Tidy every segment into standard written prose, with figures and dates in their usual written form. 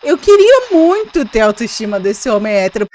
Eu queria muito ter a autoestima desse homem hétero.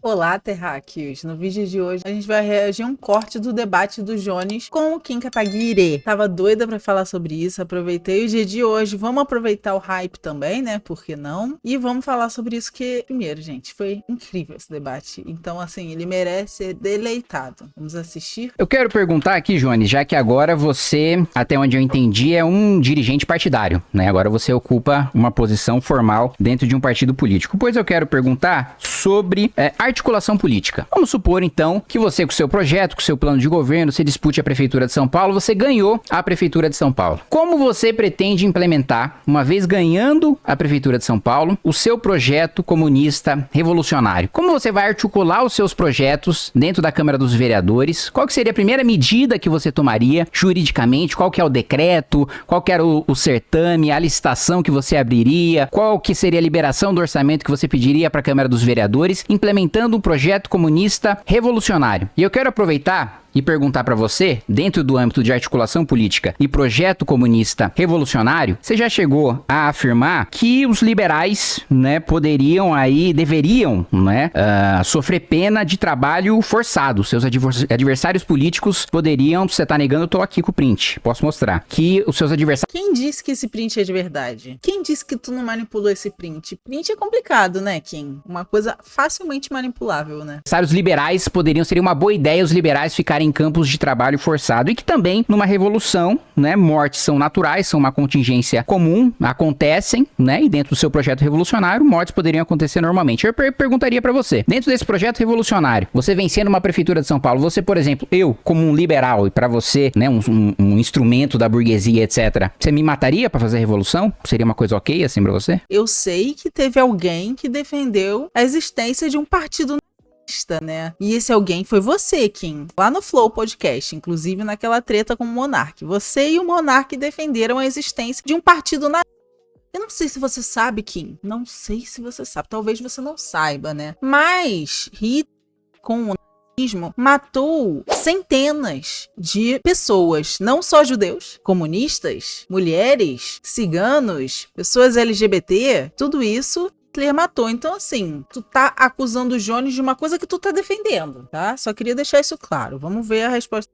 Olá, terráqueos! No vídeo de hoje a gente vai reagir a um corte do debate do Jones com o Kim Kataguiri. Tava doida pra falar sobre isso, aproveitei o dia de hoje. Vamos aproveitar o hype também, né? Por que não? E vamos falar sobre isso que, primeiro, gente, foi incrível esse debate. Então, assim, ele merece ser deleitado. Vamos assistir? Eu quero perguntar aqui, Jones, já que agora você, até onde eu entendi, é um dirigente partidário, né? Agora você ocupa uma posição formal dentro de um partido político. Pois eu quero perguntar sobre articulação política. Vamos supor, então, que você, com o seu projeto, com o seu plano de governo, se dispute a Prefeitura de São Paulo, você ganhou a Prefeitura de São Paulo. Como você pretende implementar, uma vez ganhando a Prefeitura de São Paulo, o seu projeto comunista revolucionário? Como você vai articular os seus projetos dentro da Câmara dos Vereadores? Qual que seria a primeira medida que você tomaria juridicamente? Qual que é o decreto? Qual que era o certame, a licitação que você abriria? Qual que seria a liberação do orçamento que você pediria para a Câmara dos Vereadores, implementando um projeto comunista revolucionário? E eu quero aproveitar e perguntar pra você, dentro do âmbito de articulação política e projeto comunista revolucionário, você já chegou a afirmar que os liberais, né, deveriam, né, sofrer pena de trabalho forçado. Seus adversários políticos poderiam, você tá negando, eu tô aqui com o print, posso mostrar, que os seus adversários... Quem disse que esse print é de verdade? Quem disse que tu não manipulou esse print? Print é complicado, né, Kim? Uma coisa facilmente manipulável, né? Os liberais seria uma boa ideia os liberais ficarem em campos de trabalho forçado, e que também numa revolução, né, mortes são naturais, são uma contingência comum, acontecem, né, e dentro do seu projeto revolucionário, mortes poderiam acontecer normalmente. Eu perguntaria pra você, dentro desse projeto revolucionário, você vencendo uma prefeitura de São Paulo, você, por exemplo, eu, como um liberal, e pra você, né, um instrumento da burguesia, etc., você me mataria pra fazer a revolução? Seria uma coisa ok, assim, pra você? Eu sei que teve alguém que defendeu a existência de um partido, né? E esse alguém foi você, Kim, lá no Flow Podcast, inclusive naquela treta com o Monark. Você e o Monark defenderam a existência de um partido nazista. Eu não sei se você sabe, Kim. Não sei se você sabe. Talvez você não saiba, né? Mas Hitler, com o nazismo, matou centenas de pessoas, não só judeus, comunistas, mulheres, ciganos, pessoas LGBT, tudo isso Hitler matou. Então, assim, tu tá acusando o Jones de uma coisa que tu tá defendendo, tá? Só queria deixar isso claro. Vamos ver a resposta.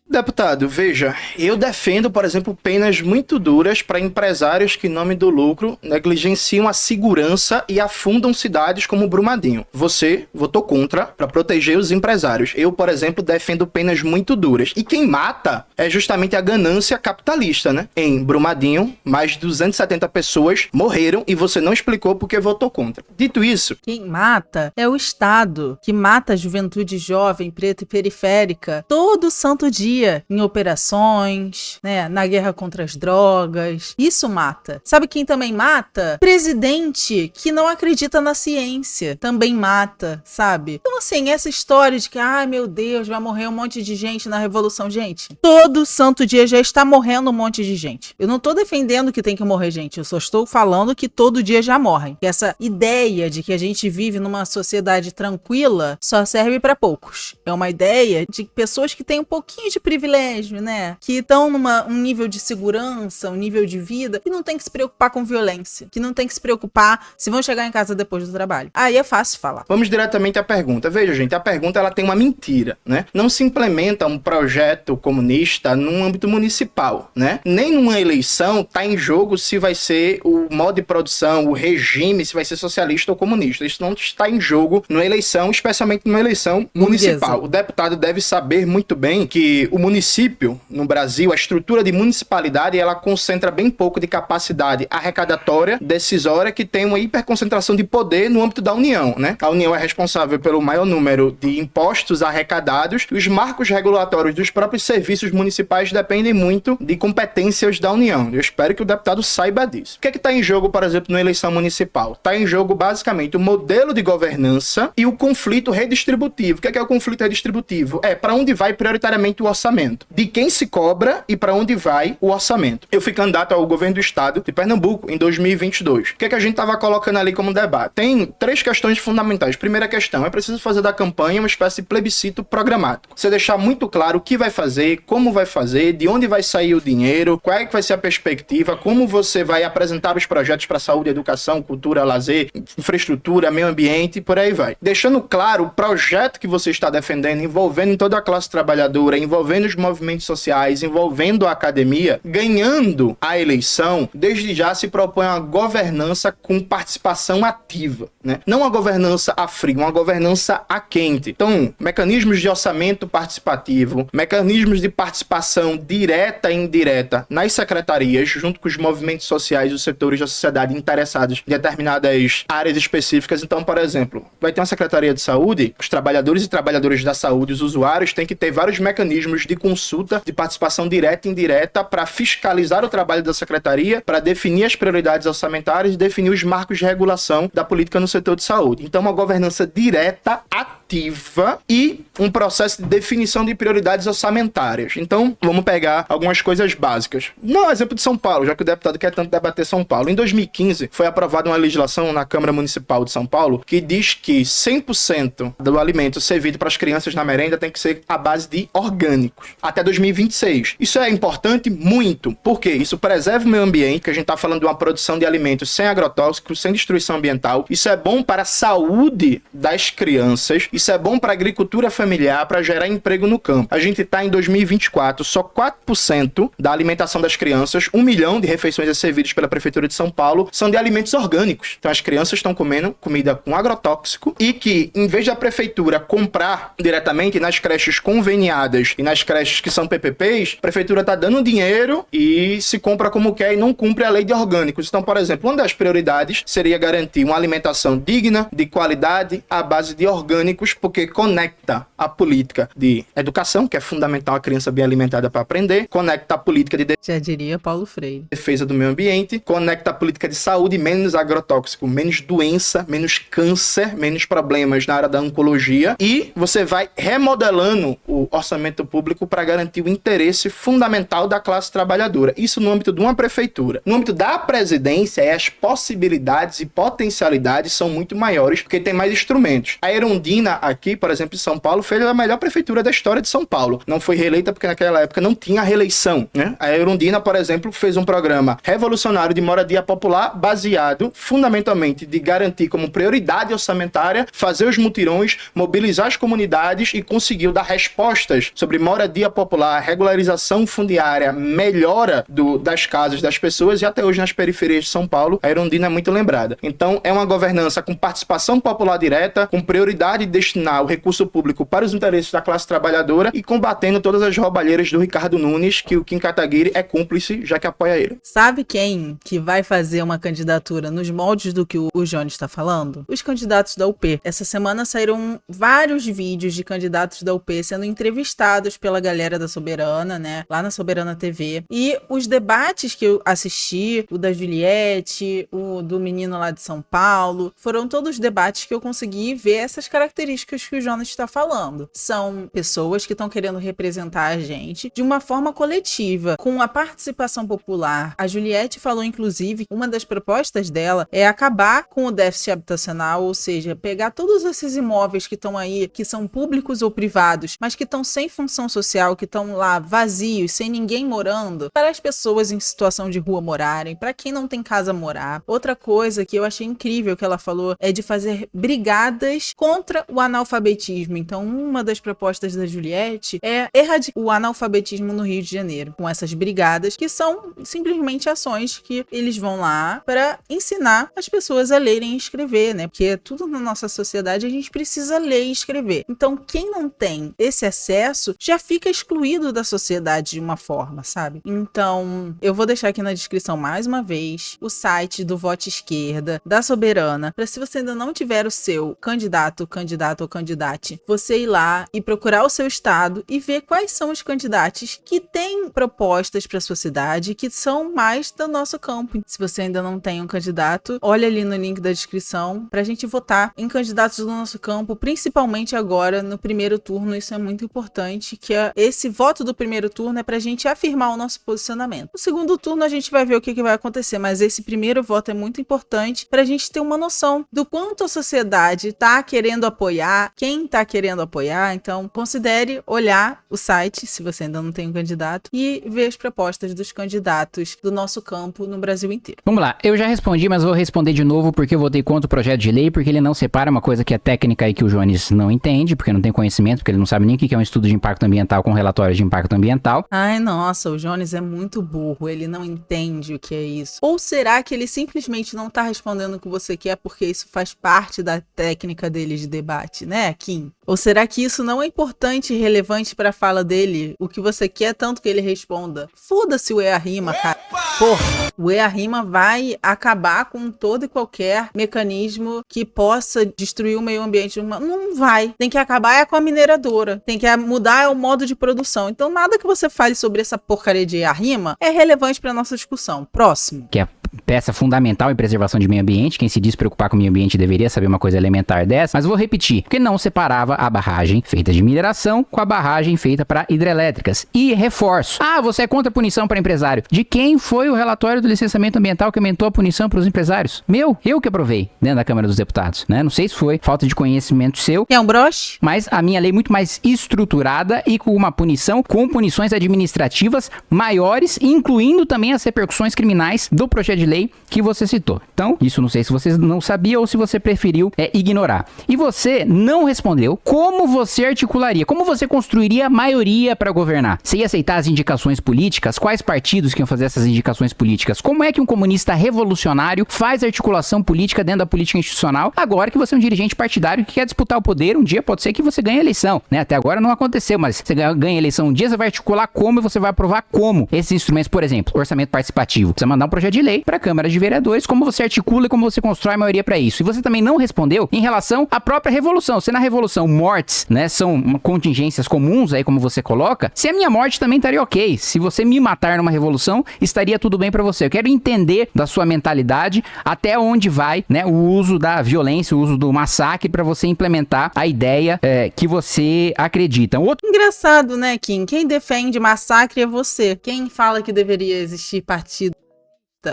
Deputado, veja, eu defendo, por exemplo, penas muito duras para empresários que, em nome do lucro, negligenciam a segurança e afundam cidades como Brumadinho. Você votou contra para proteger os empresários. Eu, por exemplo, defendo penas muito duras. E quem mata é justamente a ganância capitalista, né? Em Brumadinho, mais de 270 pessoas morreram e você não explicou porque votou contra. Dito isso... Quem mata é o Estado, que mata a juventude jovem, preta e periférica todo santo dia, em operações, né, na guerra contra as drogas. Isso mata. Sabe quem também mata? Presidente que não acredita na ciência. Também mata, sabe? Então, assim, essa história de que, ai meu Deus, vai morrer um monte de gente na revolução. Gente, todo santo dia já está morrendo um monte de gente. Eu não tô defendendo que tem que morrer gente. Eu só estou falando que todo dia já morrem. Que essa ideia de que a gente vive numa sociedade tranquila só serve para poucos. É uma ideia de pessoas que têm um pouquinho de privilégio, né? Que estão um nível de segurança, um nível de vida, que não tem que se preocupar com violência, que não tem que se preocupar se vão chegar em casa depois do trabalho. Aí é fácil falar. Vamos diretamente à pergunta. Veja, gente, a pergunta ela tem uma mentira, né? Não se implementa um projeto comunista num âmbito municipal, né? Nem numa eleição tá em jogo se vai ser o modo de produção, o regime, se vai ser socialista ou comunista. Isso não está em jogo numa eleição, especialmente numa eleição municipal. O deputado deve saber muito bem que o município, no Brasil, a estrutura de municipalidade, ela concentra bem pouco de capacidade arrecadatória, decisória, que tem uma hiperconcentração de poder no âmbito da União, né? A União é responsável pelo maior número de impostos arrecadados e os marcos regulatórios dos próprios serviços municipais dependem muito de competências da União. Eu espero que o deputado saiba disso. O que é que está em jogo, por exemplo, na eleição municipal? Está em jogo, basicamente, o modelo de governança e o conflito redistributivo. O que é o conflito redistributivo? É para onde vai prioritariamente o orçamento orçamento, de quem se cobra e para onde vai o orçamento. Eu fui candidato ao governo do estado de Pernambuco em 2022. O que é que a gente estava colocando ali como debate? Tem 3 questões fundamentais. Primeira questão, é preciso fazer da campanha uma espécie de plebiscito programático. Você deixar muito claro o que vai fazer, como vai fazer, de onde vai sair o dinheiro, qual é que vai ser a perspectiva, como você vai apresentar os projetos para saúde, educação, cultura, lazer, infraestrutura, meio ambiente e por aí vai. Deixando claro o projeto que você está defendendo, envolvendo toda a classe trabalhadora, envolvendo os movimentos sociais, envolvendo a academia, ganhando a eleição, desde já se propõe uma governança com participação ativa, né? Não uma governança a frio, uma governança a quente. Então, mecanismos de orçamento participativo, mecanismos de participação direta e indireta nas secretarias, junto com os movimentos sociais e os setores da sociedade interessados em determinadas áreas específicas. Então, por exemplo, vai ter uma secretaria de saúde, os trabalhadores e trabalhadoras da saúde, os usuários, têm que ter vários mecanismos de consulta, de participação direta e indireta para fiscalizar o trabalho da secretaria, para definir as prioridades orçamentárias e definir os marcos de regulação da política no setor de saúde. Então, uma governança direta, ativa e um processo de definição de prioridades orçamentárias. Então, vamos pegar algumas coisas básicas. No exemplo de São Paulo, já que o deputado quer tanto debater São Paulo. Em 2015, foi aprovada uma legislação na Câmara Municipal de São Paulo que diz que 100% do alimento servido para as crianças na merenda tem que ser à base de orgânicos, até 2026. Isso é importante? Muito. Por quê? Isso preserva o meio ambiente, que a gente está falando de uma produção de alimentos sem agrotóxicos, sem destruição ambiental. Isso é bom para a saúde das crianças. Isso é bom para a agricultura familiar, para gerar emprego no campo. A gente está em 2024, só 4% da alimentação das crianças, 1 milhão de refeições servidas pela Prefeitura de São Paulo, são de alimentos orgânicos. Então as crianças estão comendo comida com agrotóxico e que, em vez da Prefeitura comprar diretamente nas creches conveniadas e nas creches que são PPPs, a Prefeitura está dando dinheiro e se compra como quer e não cumpre a lei de orgânicos. Então, por exemplo, uma das prioridades seria garantir uma alimentação digna, de qualidade, à base de orgânicos, porque conecta a política de educação, que é fundamental a criança bem alimentada para aprender, conecta a política de Já diria Paulo Freire. defesa do meio ambiente, conecta a política de saúde, menos agrotóxico, menos doença, menos câncer, menos problemas na área da oncologia, e você vai remodelando o orçamento público para garantir o interesse fundamental da classe trabalhadora. Isso no âmbito de uma prefeitura. No âmbito da presidência, as possibilidades e potencialidades são muito maiores, porque tem mais instrumentos. A Erundina aqui, por exemplo, em São Paulo, fez a melhor prefeitura da história de São Paulo. Não foi reeleita porque naquela época não tinha reeleição, né? A Erundina, por exemplo, fez um programa revolucionário de moradia popular baseado fundamentalmente de garantir como prioridade orçamentária, fazer os mutirões, mobilizar as comunidades e conseguiu dar respostas sobre moradia popular, regularização fundiária, melhora das casas das pessoas e até hoje nas periferias de São Paulo, a Erundina é muito lembrada. Então, é uma governança com participação popular direta, com prioridade de destinar o recurso público para os interesses da classe trabalhadora e combatendo todas as roubalheiras do Ricardo Nunes, que o Kim Kataguiri é cúmplice, já que apoia ele. Sabe quem que vai fazer uma candidatura nos moldes do que o Jones está falando? Os candidatos da UP. Essa semana saíram vários vídeos de candidatos da UP sendo entrevistados pela galera da Soberana, né? Lá na Soberana TV. E os debates que eu assisti, o da Juliette, o do menino lá de São Paulo, foram todos debates que eu consegui ver essas características que o Jonas está falando. São pessoas que estão querendo representar a gente de uma forma coletiva, com a participação popular. A Juliette falou, inclusive, uma das propostas dela é acabar com o déficit habitacional, ou seja, pegar todos esses imóveis que estão aí, que são públicos ou privados, mas que estão sem função social, que estão lá vazios, sem ninguém morando, para as pessoas em situação de rua morarem, para quem não tem casa morar. Outra coisa que eu achei incrível que ela falou é de fazer brigadas contra o analfabetismo. Então, uma das propostas da Juliette é erradicar o analfabetismo no Rio de Janeiro, com essas brigadas, que são simplesmente ações que eles vão lá para ensinar as pessoas a lerem e escrever, né? Porque tudo na nossa sociedade a gente precisa ler e escrever. Então, quem não tem esse acesso já fica excluído da sociedade de uma forma, sabe? Então, eu vou deixar aqui na descrição mais uma vez o site do Voto Esquerda, da Soberana, para se você ainda não tiver o seu candidato ou candidate, você ir lá e procurar o seu estado e ver quais são os candidatos que têm propostas para a sua cidade, que são mais do nosso campo. Se você ainda não tem um candidato, olha ali no link da descrição para a gente votar em candidatos do nosso campo, principalmente agora no primeiro turno. Isso é muito importante, que esse voto do primeiro turno é pra gente afirmar o nosso posicionamento. No segundo turno a gente vai ver o que vai acontecer, mas esse primeiro voto é muito importante pra gente ter uma noção do quanto a sociedade tá querendo apoiar, quem tá querendo apoiar. Então, considere olhar o site, se você ainda não tem um candidato, e ver as propostas dos candidatos do nosso campo no Brasil inteiro. Vamos lá, eu já respondi, mas vou responder de novo porque eu votei contra o projeto de lei, porque ele não separa uma coisa que é técnica e que o Jones não entende, porque não tem conhecimento, porque ele não sabe nem o que é um estudo de impacto ambiental com relatório de impacto ambiental. Ai, nossa, o Jones é muito burro, ele não entende o que é isso. Ou será que ele simplesmente não tá respondendo o que você quer porque isso faz parte da técnica dele de debate, né, Kim? Ou será que isso não é importante e relevante pra fala dele? O que você quer tanto que ele responda? Foda-se o EA-RIMA, cara. Porra, o EA-RIMA vai acabar com todo e qualquer mecanismo que possa destruir o meio ambiente. Não vai. Tem que acabar com a mineradora. Tem que mudar o modo de produção. Então nada que você fale sobre essa porcaria de EA-RIMA é relevante pra nossa discussão. Próximo. Que é peça fundamental em preservação de meio ambiente. Quem se diz preocupar com o meio ambiente deveria saber uma coisa elementar dessa, mas vou repetir, porque não separava a barragem feita de mineração com a barragem feita para hidrelétricas. E reforço, você é contra a punição para empresário. De quem foi o relatório do licenciamento ambiental que aumentou a punição para os empresários? Eu que aprovei dentro da Câmara dos Deputados, né? Não sei se foi falta de conhecimento seu. É um broche? Mas a minha lei é muito mais estruturada e com uma punição, com punições administrativas maiores, incluindo também as repercussões criminais do projeto de lei que você citou. Então, isso não sei se você não sabia ou se você preferiu ignorar. E você não respondeu como você articularia, como você construiria maioria para governar. Você ia aceitar as indicações políticas? Quais partidos que iam fazer essas indicações políticas? Como é que um comunista revolucionário faz articulação política dentro da política institucional? Agora que você é um dirigente partidário que quer disputar o poder, um dia pode ser que você ganhe a eleição, né? Até agora não aconteceu, mas você ganha a eleição um dia, você vai articular como e você vai aprovar como esses instrumentos, por exemplo, orçamento participativo. Você mandar um projeto de lei para a Câmara de Vereadores, como você articula e como você constrói a maioria para isso. E você também não respondeu em relação à própria revolução. Se na revolução mortes, né, são contingências comuns aí, como você coloca, se a minha morte também estaria ok. Se você me matar numa revolução, estaria tudo bem para você. Eu quero entender da sua mentalidade até onde vai, né, o uso da violência, o uso do massacre para você implementar a ideia que você acredita. Engraçado, né, Kim? Quem defende massacre é você. Quem fala que deveria existir partido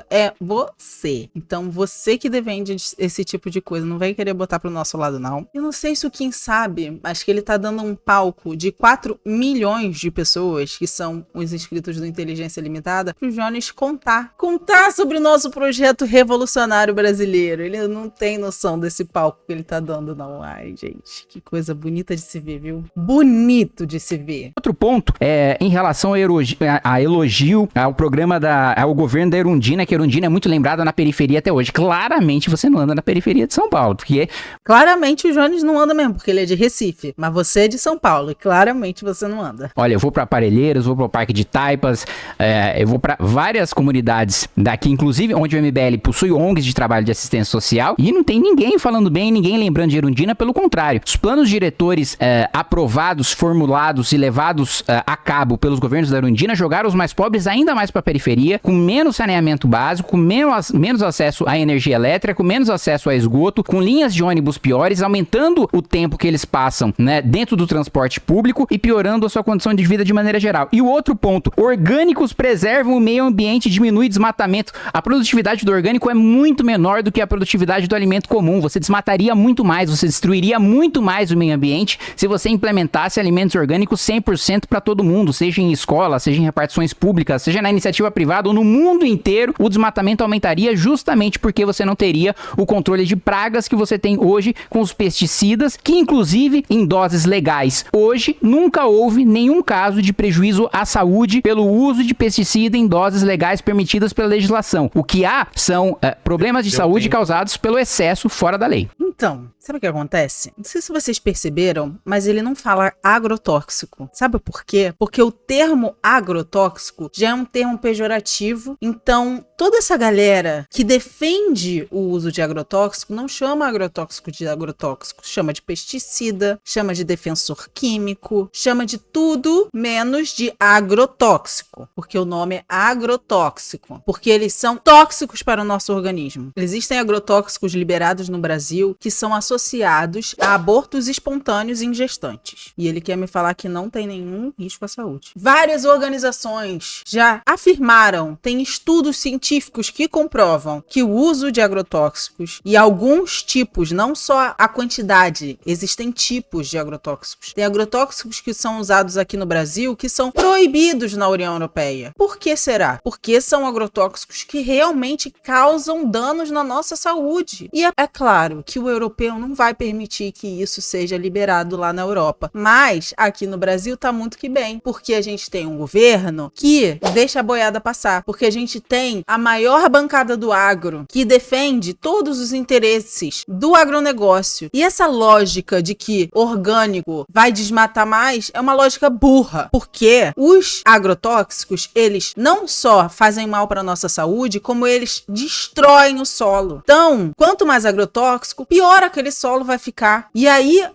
é você. Então, você que defende esse tipo de coisa, não vai querer botar pro nosso lado, não. Eu não sei se o Kim sabe, mas que ele tá dando um palco de 4 milhões de pessoas, que são os inscritos do Inteligência Limitada, pro Jones contar sobre o nosso projeto revolucionário brasileiro. Ele não tem noção desse palco que ele tá dando, não. Ai, gente, que coisa bonita de se ver, viu? Bonito de se ver. Outro ponto é em relação a elogio ao programa ao governo da Erundina, que a Erundina é muito lembrada na periferia até hoje. Claramente você não anda na periferia de São Paulo, porque... Claramente o Jones não anda mesmo, porque ele é de Recife, mas você é de São Paulo, e claramente você não anda. Olha, eu vou pra Parelheiros, vou pro Parque de Taipas, eu vou pra várias comunidades daqui, inclusive onde o MBL possui ONGs de trabalho de assistência social, e não tem ninguém falando bem, ninguém lembrando de Erundina, pelo contrário. Os planos diretores aprovados, formulados e levados a cabo pelos governos da Erundina jogaram os mais pobres ainda mais pra periferia, com menos saneamento básico, com menos acesso à energia elétrica, com menos acesso a esgoto, com linhas de ônibus piores, aumentando o tempo que eles passam, né, dentro do transporte público e piorando a sua condição de vida de maneira geral. E o outro ponto, orgânicos preservam o meio ambiente, diminui desmatamento. A produtividade do orgânico é muito menor do que a produtividade do alimento comum. Você desmataria muito mais, você destruiria muito mais o meio ambiente se você implementasse alimentos orgânicos 100% para todo mundo, seja em escola, seja em repartições públicas, seja na iniciativa privada ou no mundo inteiro. O desmatamento aumentaria justamente porque você não teria o controle de pragas que você tem hoje com os pesticidas, que inclusive em doses legais. Hoje nunca houve nenhum caso de prejuízo à saúde pelo uso de pesticida em doses legais permitidas pela legislação. O que há são problemas de saúde causados pelo excesso fora da lei. Então, sabe o que acontece? Não sei se vocês perceberam, mas ele não fala agrotóxico. Sabe por quê? Porque o termo agrotóxico já é um termo pejorativo, então toda essa galera que defende o uso de agrotóxico não chama agrotóxico de agrotóxico, chama de pesticida, chama de defensor químico, chama de tudo menos de agrotóxico, porque o nome é agrotóxico, porque eles são tóxicos para o nosso organismo. Existem agrotóxicos liberados no Brasil que são associados a abortos espontâneos em gestantes. E ele quer me falar que não tem nenhum risco à saúde. Várias organizações já afirmaram, tem estudos científicos que comprovam que o uso de agrotóxicos e alguns tipos, não só a quantidade, existem tipos de agrotóxicos. Tem agrotóxicos que são usados aqui no Brasil que são proibidos na União Europeia. Por que será? Porque são agrotóxicos que realmente causam danos na nossa saúde. E é claro que o europeu não vai permitir que isso seja liberado lá na Europa. Mas aqui no Brasil tá muito que bem, porque a gente tem um governo que deixa a boiada passar, porque a gente tem a maior bancada do agro que defende todos os interesses do agronegócio. E essa lógica de que orgânico vai desmatar mais é uma lógica burra, porque os agrotóxicos, eles não só fazem mal para nossa saúde, como eles destroem o solo. Então, quanto mais agrotóxico, pior aquele solo vai ficar. E aí,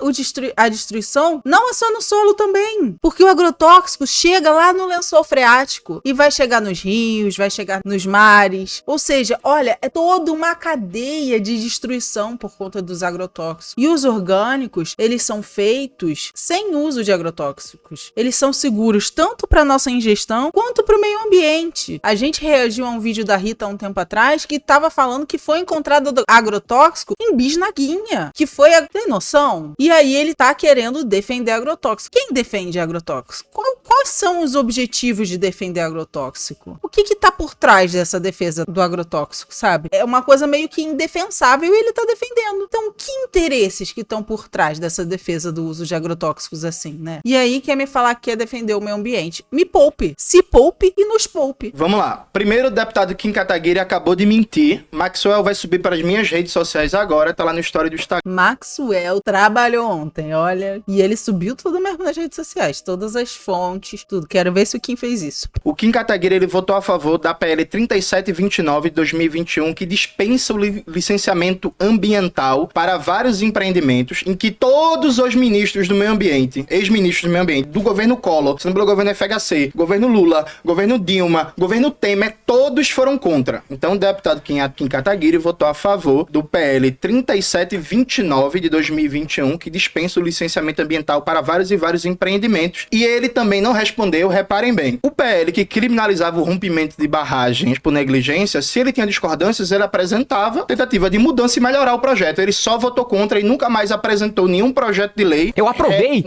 a destruição não é só no solo também, porque o agrotóxico chega lá no lençol freático e vai chegar nos rios, vai chegar nos mares. Ou seja, olha, é toda uma cadeia de destruição por conta dos agrotóxicos. E os orgânicos, eles são feitos sem uso de agrotóxicos. Eles são seguros tanto para nossa ingestão quanto para o meio ambiente. A gente reagiu a um vídeo da Rita há um tempo atrás que estava falando que foi encontrado agrotóxico em bisnaguinha, que foi tem noção? E aí ele tá querendo defender agrotóxico. Quem defende agrotóxico? Quais são os objetivos de defender agrotóxico? O que tá por trás dessa defesa do agrotóxico, sabe? É uma coisa meio que indefensável e ele tá defendendo. Então, que interesses que estão por trás dessa defesa do uso de agrotóxicos assim, né? E aí quer me falar que quer defender o meio ambiente. Me poupe. Se poupe e nos poupe. Vamos lá. Primeiro, o deputado Kim Kataguiri acabou de mentir. Maxwell vai subir para as minhas redes sociais agora, tá lá no story do Instagram. Maxwell trabalhou ontem, olha. E ele subiu tudo mesmo nas redes sociais. Todas as fontes, tudo. Quero ver se o Kim fez isso. O Kim Kataguiri, ele votou a favor da PL 3729 de 2021, que dispensa o licenciamento ambiental para vários empreendimentos, em que todos os ministros do meio ambiente, ex-ministros do meio ambiente, do governo Collor, sendo pelo governo FHC, governo Lula, governo Dilma, governo Temer, todos foram contra. Então, o deputado Kim Kataguiri votou a favor do PL 3729 de 2021, que dispensa o licenciamento ambiental para vários e vários empreendimentos. E ele também não respondeu, reparem bem, o PL que criminalizava o rompimento de barragens por negligência, se ele tinha discordâncias, ele apresentava tentativa de mudança e melhorar o projeto. Ele só votou contra e nunca mais apresentou nenhum projeto de lei. Eu aprovei!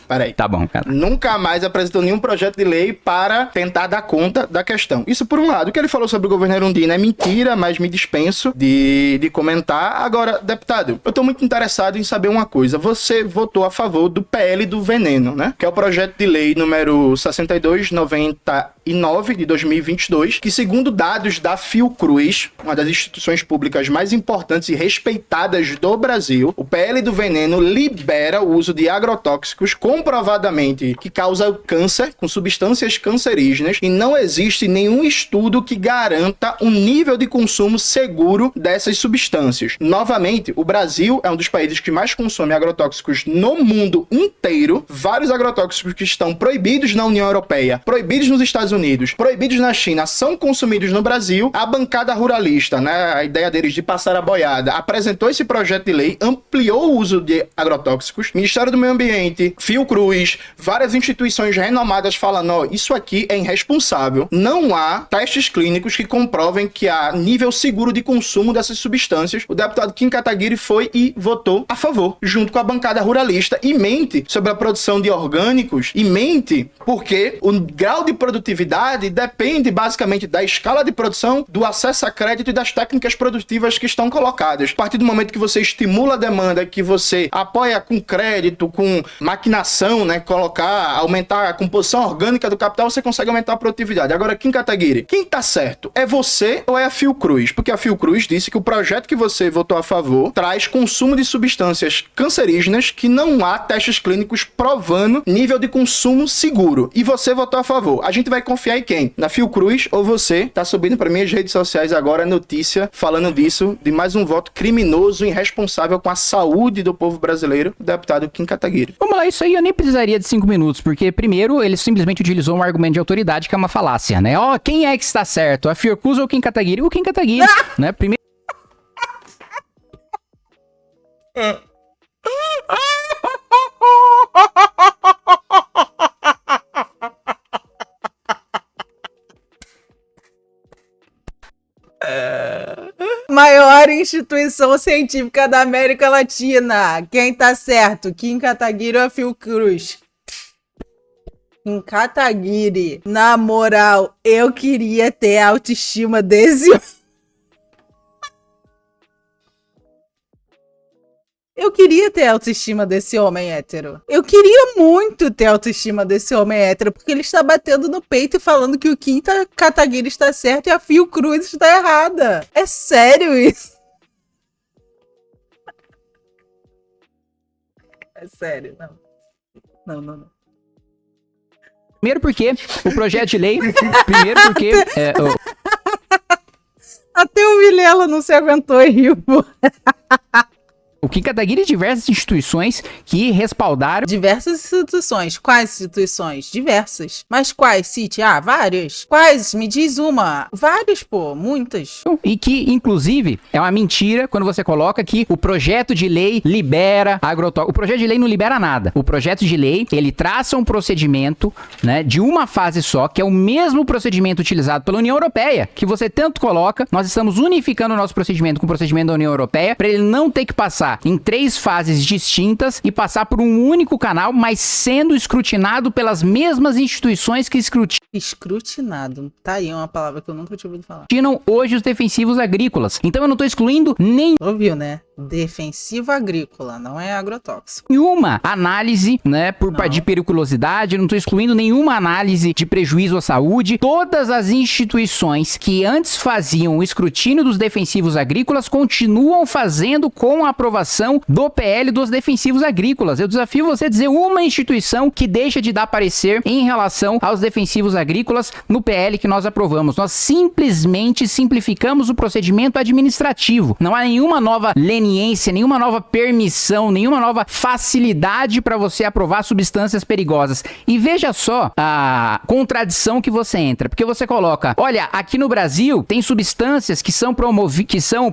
Peraí. Tá bom, cara. Nunca mais apresentou nenhum projeto de lei para tentar dar conta da questão. Isso por um lado. O que ele falou sobre o governo Erundina é mentira, mas me dispenso de comentar. Agora, deputado, eu tô muito interessado em saber uma coisa. Você votou a favor do PL do veneno, né? Que é o projeto de lei número 6299 de 2022, que segundo dados da Fiocruz, uma das instituições públicas mais importantes e respeitadas do Brasil, o PL do veneno libera o uso de agrotóxicos comprovadamente que causa câncer, com substâncias cancerígenas, e não existe nenhum estudo que garanta um nível de consumo seguro dessas substâncias. Novamente, o Brasil é um dos países que mais consome agrotóxicos no mundo inteiro. Vários agrotóxicos que estão proibidos na União Europeia, proibidos nos Estados Unidos, proibidos na China, são consumidos no Brasil. A bancada ruralista, né, a ideia deles de passar a boiada, apresentou esse projeto de lei, ampliou o uso de agrotóxicos. Ministério do Meio Ambiente, Fiocruz, várias instituições renomadas falando, ó, isso aqui é irresponsável. Não há testes clínicos que comprovem que há nível seguro de consumo dessas substâncias. O deputado Kim Kataguiri foi e votou a favor, junto com a bancada ruralista, e mente sobre a produção de orgânicos, e mente porque o grau de produtividade depende basicamente da escala de produção, do acesso a crédito e das técnicas produtivas que estão colocadas. A partir do momento que você estimula a demanda, que você apoia com crédito, com maquinação, mineração, né, aumentar a composição orgânica do capital, você consegue aumentar a produtividade. Agora, Kim Kataguiri, quem tá certo? É você ou é a Fiocruz? Porque a Fiocruz disse que o projeto que você votou a favor traz consumo de substâncias cancerígenas que não há testes clínicos provando nível de consumo seguro. E você votou a favor. A gente vai confiar em quem? Na Fiocruz ou você? Tá subindo para minhas redes sociais agora a notícia falando disso, de mais um voto criminoso e irresponsável com a saúde do povo brasileiro, o deputado Kim Kataguiri. Vamos lá, isso aí eu nem precisaria de 5 minutos, porque primeiro ele simplesmente utilizou um argumento de autoridade que é uma falácia, né? Ó, quem é que está certo? A Fiocruz ou o Kim Kataguiri? O Kim Kataguiri, né? Primeiro... Maior instituição científica da América Latina. Quem tá certo? Kim Kataguiri ou a Fiocruz? Kim Kataguiri. Na moral, eu queria ter a autoestima desse... Eu queria ter a autoestima desse homem hétero. Eu queria muito ter a autoestima desse homem hétero, porque ele está batendo no peito e falando que o Kim Kataguiri está certo e a Fiocruz está errada. É sério isso? É sério, não. Não. Primeiro porque o projeto de lei... Primeiro porque... Até o Vilela não se aguentou e riu. O Kim Kataguiri e diversas instituições que respaldaram... Diversas instituições. Quais instituições? Diversas. Mas quais, City? Ah, várias. Quais? Me diz uma. Várias, pô. Muitas. E que, inclusive, é uma mentira quando você coloca que o projeto de lei libera agrotóxicos. O projeto de lei não libera nada. O projeto de lei, ele traça um procedimento, né, de uma fase só, que é o mesmo procedimento utilizado pela União Europeia, que você tanto coloca. Nós estamos unificando o nosso procedimento com o procedimento da União Europeia, para ele não ter que passar em 3 fases distintas e passar por um único canal, mas sendo escrutinado pelas mesmas instituições que escrutinado. Tá aí uma palavra que eu nunca tinha ouvido falar. escrutinam hoje os defensivos agrícolas. Então eu não tô excluindo Ouviu, né? Defensivo agrícola, não é agrotóxico. nenhuma análise, né, de periculosidade, não tô excluindo nenhuma análise de prejuízo à saúde. Todas as instituições que antes faziam o escrutínio dos defensivos agrícolas continuam fazendo com a aprovação do PL dos defensivos agrícolas. Eu desafio você a dizer uma instituição que deixa de dar parecer em relação aos defensivos agrícolas no PL que nós aprovamos. Nós simplesmente simplificamos o procedimento administrativo. Não há nenhuma nova leniência, nenhuma nova permissão, nenhuma nova facilidade para você aprovar substâncias perigosas. E veja só a contradição que você entra, porque você coloca, olha, aqui no Brasil tem substâncias que são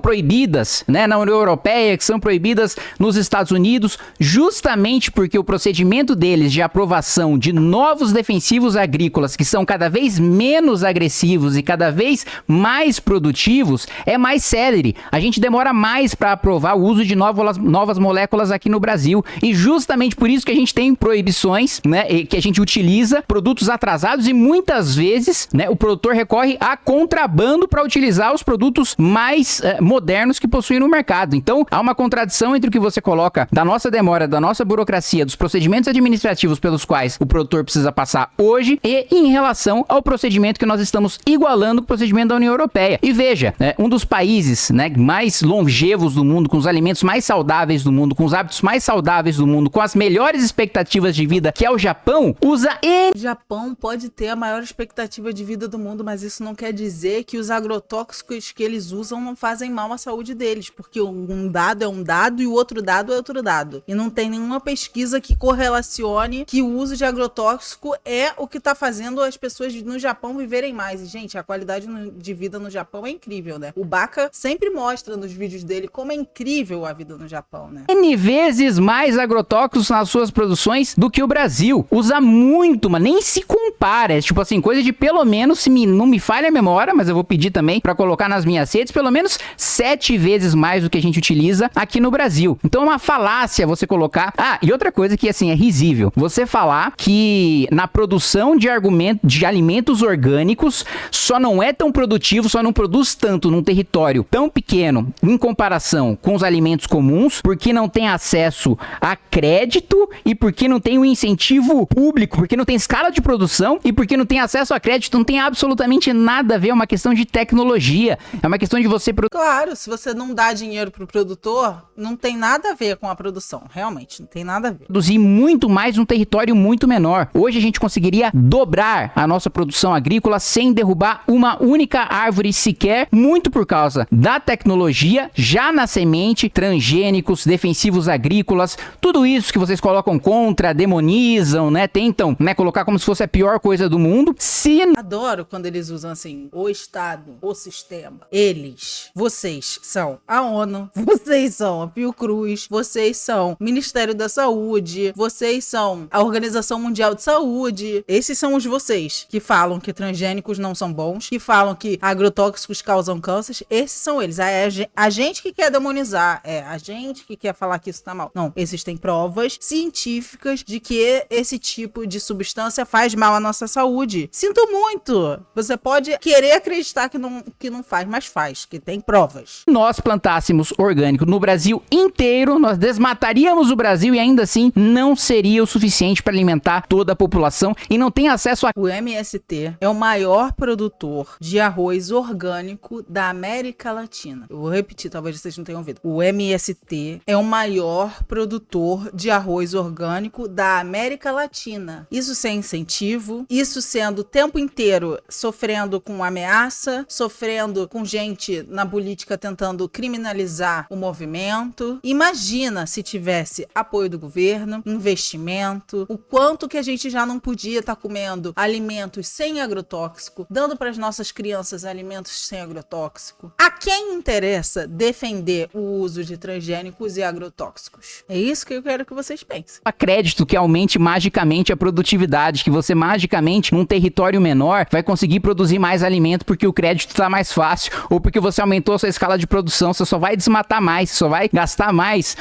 proibidas, né, na União Europeia, que são proibidas nos Estados Unidos, justamente porque o procedimento deles de aprovação de novos defensivos agrícolas, que são cada vez menos agressivos e cada vez mais produtivos, é mais célere. A gente demora mais para aprovar o uso de novas moléculas aqui no Brasil. E justamente por isso que a gente tem proibições, né, que a gente utiliza produtos atrasados e muitas vezes, né, o produtor recorre a contrabando para utilizar os produtos mais modernos que possuem no mercado. Então, há uma contradição entre o que você coloca da nossa demora, da nossa burocracia, dos procedimentos administrativos pelos quais o produtor precisa passar hoje e em relação ao procedimento que nós estamos igualando com o procedimento da União Europeia. E veja, né, um dos países, né, mais longevos do mundo, com os alimentos mais saudáveis do mundo, com os hábitos mais saudáveis do mundo, com as melhores expectativas de vida, que é o Japão, usa O Japão pode ter a maior expectativa de vida do mundo, mas isso não quer dizer que os agrotóxicos que eles usam não fazem mal à saúde deles, porque um dado é um dado e o outro dado é outro dado. E não tem nenhuma pesquisa que correlacione que o uso de agrotóxico é o que tá fazendo as pessoas no Japão viverem mais. E, gente, a qualidade de vida no Japão é incrível, né? O Baca sempre mostra nos vídeos dele como é incrível a vida no Japão, né? N vezes mais agrotóxicos nas suas produções do que o Brasil. Usa muito, mas nem se compara. É tipo assim, coisa de pelo menos, se não me falha a memória, mas eu vou pedir também pra colocar nas minhas redes, pelo menos 7 vezes mais do que a gente utiliza aqui no no Brasil. Então é uma falácia você colocar... Ah, e outra coisa que, assim, é risível. Você falar que na produção de alimentos orgânicos só não é tão produtivo, só não produz tanto num território tão pequeno em comparação com os alimentos comuns, porque não tem acesso a crédito e porque não tem um incentivo público, porque não tem escala de produção e porque não tem acesso a crédito. Não tem absolutamente nada a ver, é uma questão de tecnologia, é uma questão de você... Claro, se você não dá dinheiro pro produtor, não tem nada a ver com a produção, realmente, não tem nada a ver. Produzir muito mais num território muito menor. Hoje a gente conseguiria dobrar a nossa produção agrícola sem derrubar uma única árvore sequer, muito por causa da tecnologia, já na semente, transgênicos, defensivos agrícolas, tudo isso que vocês colocam contra, demonizam, né, tentam, né, colocar como se fosse a pior coisa do mundo. Adoro quando eles usam assim, o Estado, o sistema, eles, vocês são a ONU, vocês são a Fiocruz, vocês são o Ministério da Saúde, vocês são a Organização Mundial de Saúde. Esses são os vocês que falam que transgênicos não são bons, que falam que agrotóxicos causam câncer. Esses são eles. É a gente que quer demonizar, é a gente que quer falar que isso tá mal. Não, existem provas científicas de que esse tipo de substância faz mal à nossa saúde. Sinto muito. Você pode querer acreditar que não faz, mas faz, que tem provas. Nós plantássemos orgânico no Brasil inteiro, nós desmataríamos o Brasil e ainda assim não seria o suficiente para alimentar toda a população e não tem acesso a... O MST é o maior produtor de arroz orgânico da América Latina. Eu vou repetir, talvez vocês não tenham ouvido. O MST é o maior produtor de arroz orgânico da América Latina. Isso sem incentivo, isso sendo o tempo inteiro sofrendo com ameaça, sofrendo com gente na política tentando criminalizar o movimento. Imagina se tivesse apoio do governo, investimento, o quanto que a gente já não podia estar comendo alimentos sem agrotóxico, dando para as nossas crianças alimentos sem agrotóxico. A quem interessa defender o uso de transgênicos e agrotóxicos? É isso que eu quero que vocês pensem. A crédito que aumente magicamente a produtividade, que você magicamente, num território menor, vai conseguir produzir mais alimento porque o crédito está mais fácil, ou porque você aumentou a sua escala de produção, você só vai desmatar mais, você só vai gastar mais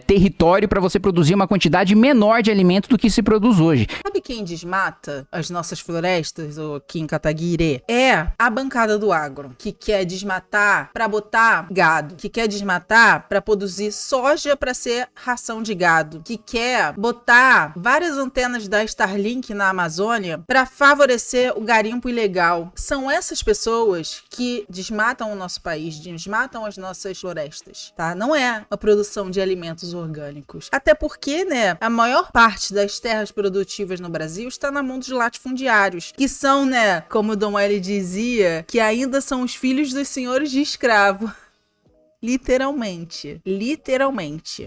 território para você produzir uma quantidade menor de alimento do que se produz hoje. Sabe quem desmata as nossas florestas, ou aqui em Kataguiri? É a bancada do agro, que quer desmatar para botar gado, que quer desmatar para produzir soja para ser ração de gado, que quer botar várias antenas da Starlink na Amazônia para favorecer o garimpo ilegal. São essas pessoas que desmatam o nosso país, desmatam as nossas florestas, tá? Não é a produção de alimentos orgânicos. Até porque, né, a maior parte das terras produtivas no Brasil está na mão dos latifundiários, que são, né, como Dom L dizia, que ainda são os filhos dos senhores de escravo. Literalmente.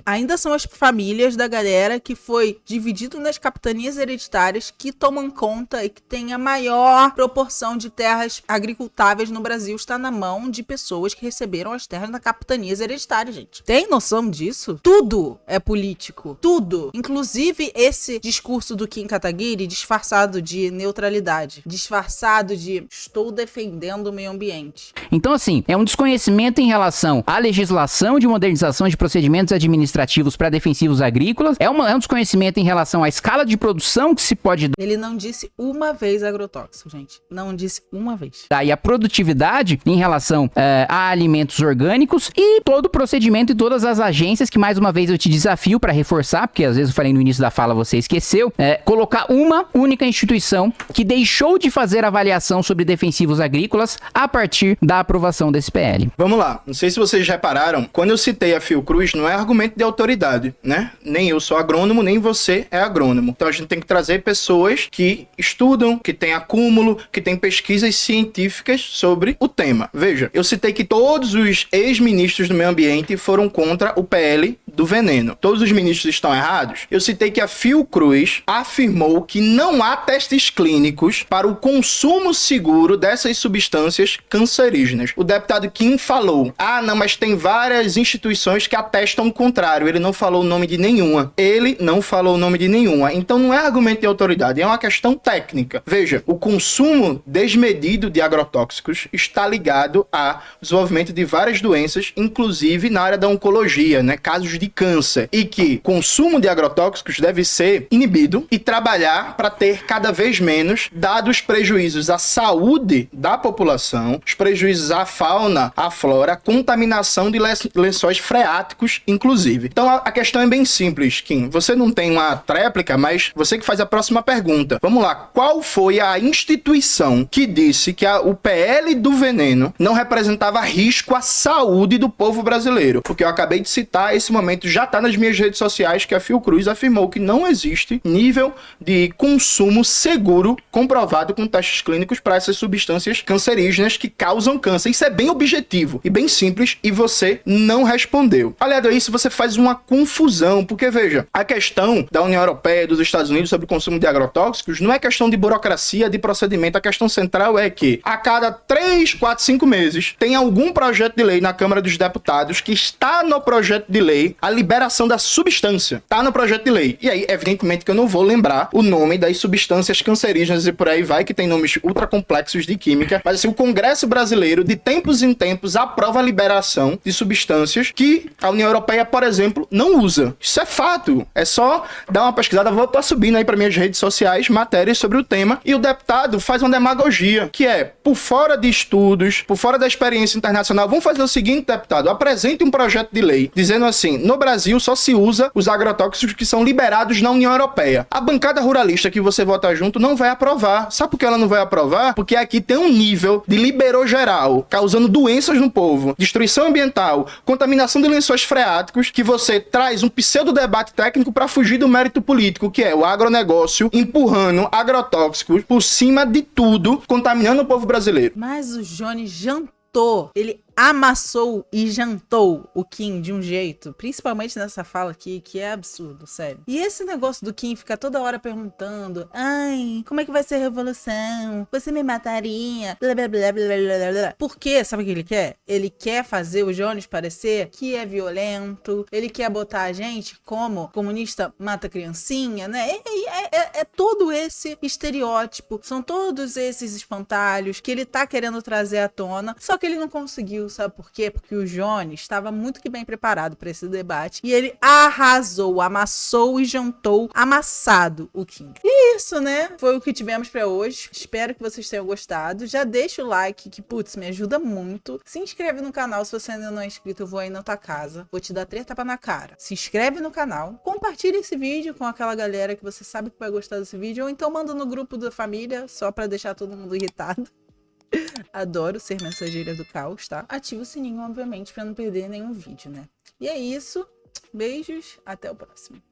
Ainda são as famílias da galera que foi dividido nas capitanias hereditárias que tomam conta e que tem a maior proporção de terras agricultáveis no Brasil. Está na mão de pessoas que receberam as terras das capitanias hereditárias, gente. Tem noção disso? Tudo é político. Tudo. Inclusive esse discurso do Kim Kataguiri disfarçado de neutralidade. Disfarçado de estou defendendo o meio ambiente. Então, assim, é um desconhecimento em relação à legislação de modernização de procedimentos administrativos para defensivos agrícolas, é um desconhecimento em relação à escala de produção que se pode... Ele não disse uma vez agrotóxico, gente. Não disse uma vez. E a produtividade em relação a alimentos orgânicos e todo o procedimento e todas as agências que, mais uma vez, eu te desafio para reforçar, porque às vezes eu falei no início da fala, você esqueceu, colocar uma única instituição que deixou de fazer avaliação sobre defensivos agrícolas a partir da aprovação desse PL. Vamos lá. Não sei se vocês repararam, quando eu citei a Fiocruz, não é argumento de autoridade, né? Nem eu sou agrônomo, nem você é agrônomo. Então a gente tem que trazer pessoas que estudam, que têm acúmulo, que têm pesquisas científicas sobre o tema. Veja, eu citei que todos os ex-ministros do meio ambiente foram contra o PL do veneno. Todos os ministros estão errados? Eu citei que a Fiocruz afirmou que não há testes clínicos para o consumo seguro dessas substâncias cancerígenas. O deputado Kim falou, não, mas tem várias instituições que atestam o contrário. Ele não falou o nome de nenhuma. Então não é argumento de autoridade, é uma questão técnica. Veja, o consumo desmedido de agrotóxicos está ligado ao desenvolvimento de várias doenças, inclusive na área da oncologia, né? Casos de câncer. E que consumo de agrotóxicos deve ser inibido e trabalhar para ter cada vez menos, dados os prejuízos à saúde da população, os prejuízos à fauna, à flora, a contaminação de lençóis freáticos, inclusive. Então a questão é bem simples, Kim. Você não tem uma tréplica, mas você que faz a próxima pergunta. Vamos lá. Qual foi a instituição que disse que o PL do veneno não representava risco à saúde do povo brasileiro? Porque eu acabei de citar, esse momento já está nas minhas redes sociais, que a Fiocruz afirmou que não existe nível de consumo seguro comprovado com testes clínicos para essas substâncias cancerígenas que causam câncer. Isso é bem objetivo e bem simples e você não respondeu. Aliado a isso, você faz uma confusão, porque veja, a questão da União Europeia e dos Estados Unidos sobre o consumo de agrotóxicos não é questão de burocracia, de procedimento. A questão central é que a cada 3, 4, 5 meses tem algum projeto de lei na Câmara dos Deputados que está no projeto de lei a liberação da substância. Está no projeto de lei. E aí, evidentemente que eu não vou lembrar o nome das substâncias cancerígenas e por aí vai, que tem nomes ultra complexos de química, mas assim, o Congresso brasileiro, de tempos em tempos, aprova a liberação de substâncias que a União Europeia, por exemplo, não usa. Isso é fato. É só dar uma pesquisada. Vou estar subindo aí para minhas redes sociais matérias sobre o tema, e o deputado faz uma demagogia, que é, por fora de estudos, por fora da experiência internacional, vamos fazer o seguinte, deputado, apresente um projeto de lei dizendo assim, no Brasil só se usa os agrotóxicos que são liberados na União Europeia. A bancada ruralista que você vota junto não vai aprovar. Sabe por que ela não vai aprovar? Porque aqui tem um nível de liberou geral, causando doenças no povo, destruição ambiental, contaminação de lençóis freáticos, que você traz um pseudo debate técnico para fugir do mérito político, que é o agronegócio empurrando agrotóxicos por cima de tudo, contaminando o povo brasileiro. Mas o Johnny jantou. Ele amassou e jantou o Kim de um jeito, principalmente nessa fala aqui, que é absurdo, sério. E esse negócio do Kim ficar toda hora perguntando, ai, como é que vai ser a revolução? Você me mataria? Blá, blá, blá, blá, blá, blá. Por quê? Sabe o que ele quer? Ele quer fazer o Jones parecer que é violento, ele quer botar a gente como comunista mata criancinha, né? É todo esse estereótipo, são todos esses espantalhos que ele tá querendo trazer à tona, só que ele não conseguiu. Sabe por quê? Porque o Jones estava muito que bem preparado para esse debate e ele arrasou, amassou e jantou amassado o Kim. E isso, né? Foi o que tivemos para hoje. Espero que vocês tenham gostado. Já deixa o like, que putz, me ajuda muito. Se inscreve no canal se você ainda não é inscrito, eu vou aí na tua casa. Vou te dar 3 tapas na cara. Se inscreve no canal, compartilha esse vídeo com aquela galera que você sabe que vai gostar desse vídeo, ou então manda no grupo da família, só para deixar todo mundo irritado. Adoro ser mensageira do caos, tá? Ativa o sininho, obviamente, pra não perder nenhum vídeo, né? E é isso. Beijos, até o próximo.